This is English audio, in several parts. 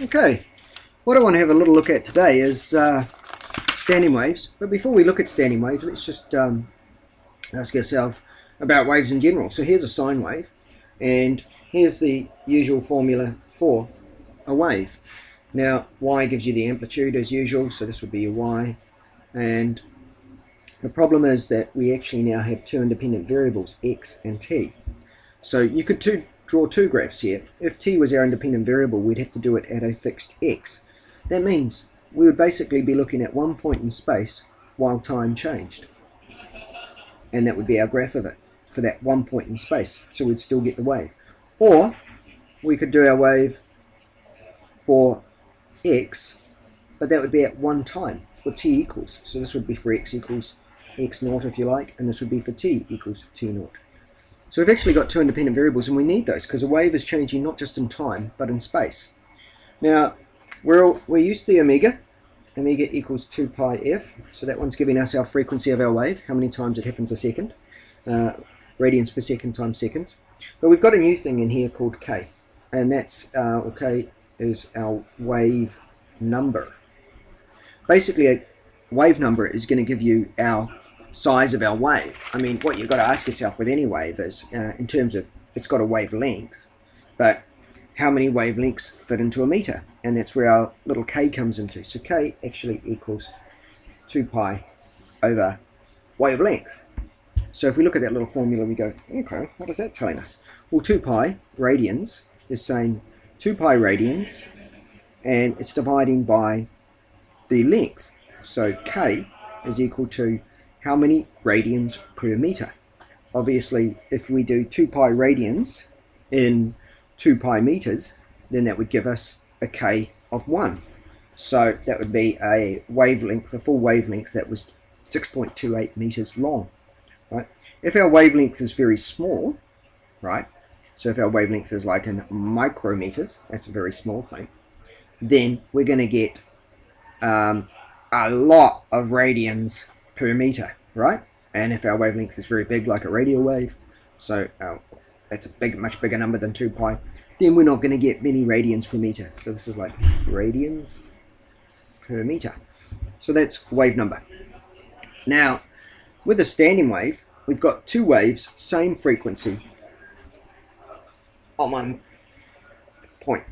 Okay, what I want to have a little look at today is standing waves. But before we look at standing waves, let's just ask ourselves about waves in general. So here's a sine wave, and here's the usual formula for a wave. Now, y gives you the amplitude as usual, so this would be your y. And the problem is that we actually now have two independent variables, x and t. So you could draw two graphs here. If t was our independent variable, we'd have to do it at a fixed x. That means we would basically be looking at one point in space while time changed. And that would be our graph of it for that one point in space. So we'd still get the wave. Or we could do our wave for x, but that would be at one time for t equals. So this would be for x equals x naught, if you like, and this would be for t equals t naught. So we've actually got two independent variables, and we need those because a wave is changing not just in time but in space. Now we're used to the omega equals 2 pi f, so that one's giving us our frequency of our wave, how many times it happens a second, radians per second times seconds. But we've got a new thing in here called k, and that's k is our wave number. Basically, a wave number is going to give you our size of our wave. I mean, what you've got to ask yourself with any wave is, in terms of, it's got a wavelength, but how many wavelengths fit into a meter? And that's where our little k comes into. So k actually equals 2 pi over wavelength. So if we look at that little formula, we go, okay, what is that telling us? Well, 2 pi radians is saying 2 pi radians, and it's dividing by the length. So k is equal to how many radians per meter. Obviously, if we do 2 pi radians in 2 pi meters, then that would give us a k of 1. So that would be a wavelength, a full wavelength that was 6.28 meters long. Right? If our wavelength is very small, right? So if our wavelength is like in micrometers, that's a very small thing, then we're going to get a lot of radians per meter, right? And if our wavelength is very big, like a radio wave, so that's a much bigger number than 2 pi, then we're not going to get many radians per meter. So this is like radians per meter. So that's wave number. Now, with a standing wave, we've got two waves, same frequency, on one point.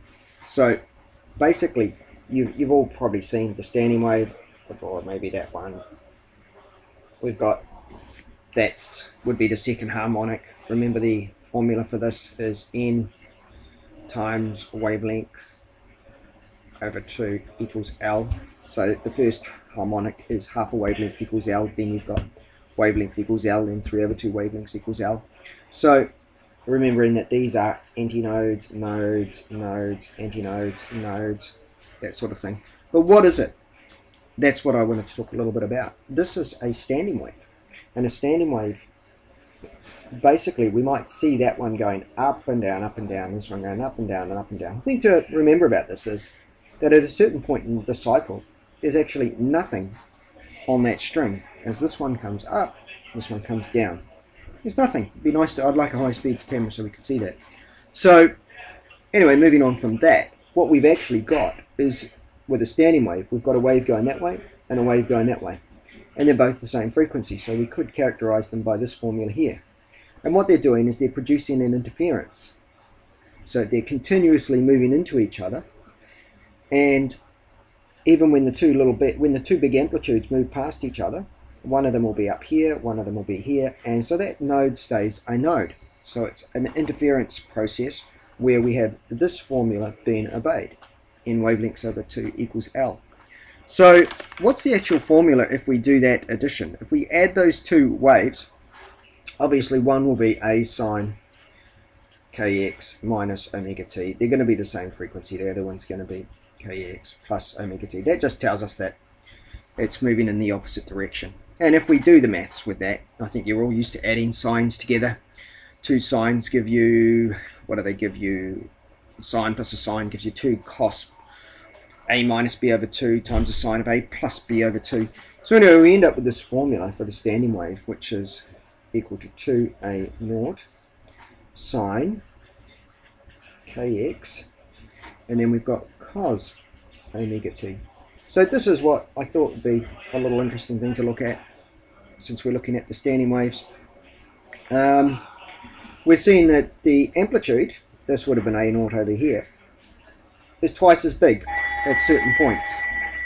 So basically, you've all probably seen the standing wave, or maybe that one. We've got, would be the second harmonic. Remember, the formula for this is n times wavelength over 2 equals L. So the first harmonic is half a wavelength equals L, then you've got wavelength equals L, then 3 over 2 wavelengths equals L. So remembering that these are antinodes, nodes, nodes, antinodes, nodes, that sort of thing. But what is it? That's what I wanted to talk a little bit about. This is a standing wave. And a standing wave, basically, we might see that one going up and down, this one going up and down and up and down. The thing to remember about this is that at a certain point in the cycle, there's actually nothing on that string. As this one comes up, this one comes down. There's nothing. It'd be nice to, I'd like a high-speed camera so we could see that. So, anyway, moving on from that, what we've actually got is, with a standing wave, we've got a wave going that way and a wave going that way. And they're both the same frequency, so we could characterize them by this formula here. And what they're doing is they're producing an interference. So they're continuously moving into each other, and even when the two big amplitudes move past each other, one of them will be up here, one of them will be here, and so that node stays a node. So it's an interference process where we have this formula being obeyed. N wavelengths over 2 equals L. So what's the actual formula if we do that addition? If we add those two waves, obviously one will be a sine kx minus omega t. They're going to be the same frequency. The other one's going to be kx plus omega t. That just tells us that it's moving in the opposite direction. And if we do the maths with that, I think you're all used to adding sines together. Two sines give you, what do they give you? Sine plus a sine gives you 2 cos a minus b over 2 times the sine of a plus b over 2. So anyway, we end up with this formula for the standing wave, which is equal to 2a naught sine kx, and then we've got cos omega t. So this is what I thought would be a little interesting thing to look at, since we're looking at the standing waves. We're seeing that the amplitude, this would have been A naught over here, is twice as big at certain points,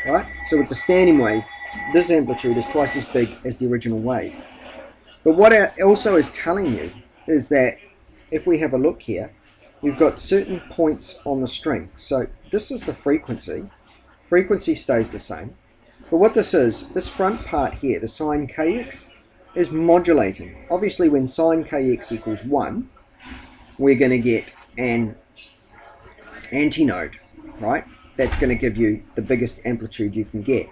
right? So with the standing wave, this amplitude is twice as big as the original wave. But what it also is telling you is that if we have a look here, we've got certain points on the string. So this is the frequency. Frequency stays the same. But what this is, this front part here, the sine kx, is modulating. Obviously when sine kx equals 1, we're going to get an antinode, right? That's going to give you the biggest amplitude you can get.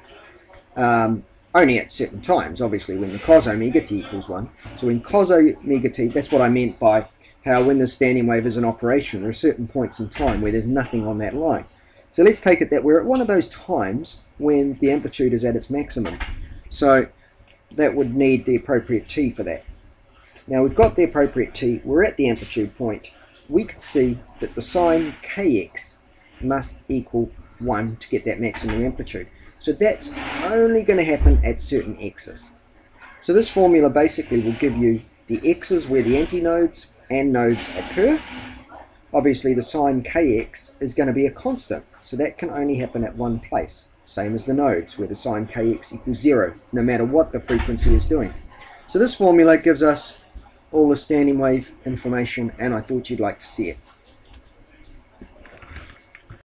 Only at certain times, obviously when the cos omega t equals 1. So when cos omega t, that's what I meant by how when the standing wave is in operation, there are certain points in time where there's nothing on that line. So let's take it that we're at one of those times when the amplitude is at its maximum. So that would need the appropriate t for that. Now we've got the appropriate t, we're at the amplitude point. We could see that the sine kx must equal 1 to get that maximum amplitude. So that's only going to happen at certain x's. So this formula basically will give you the x's where the antinodes and nodes occur. Obviously the sine kx is going to be a constant, so that can only happen at one place. Same as the nodes, where the sine kx equals 0, no matter what the frequency is doing. So this formula gives us all the standing wave information, and I thought you'd like to see it.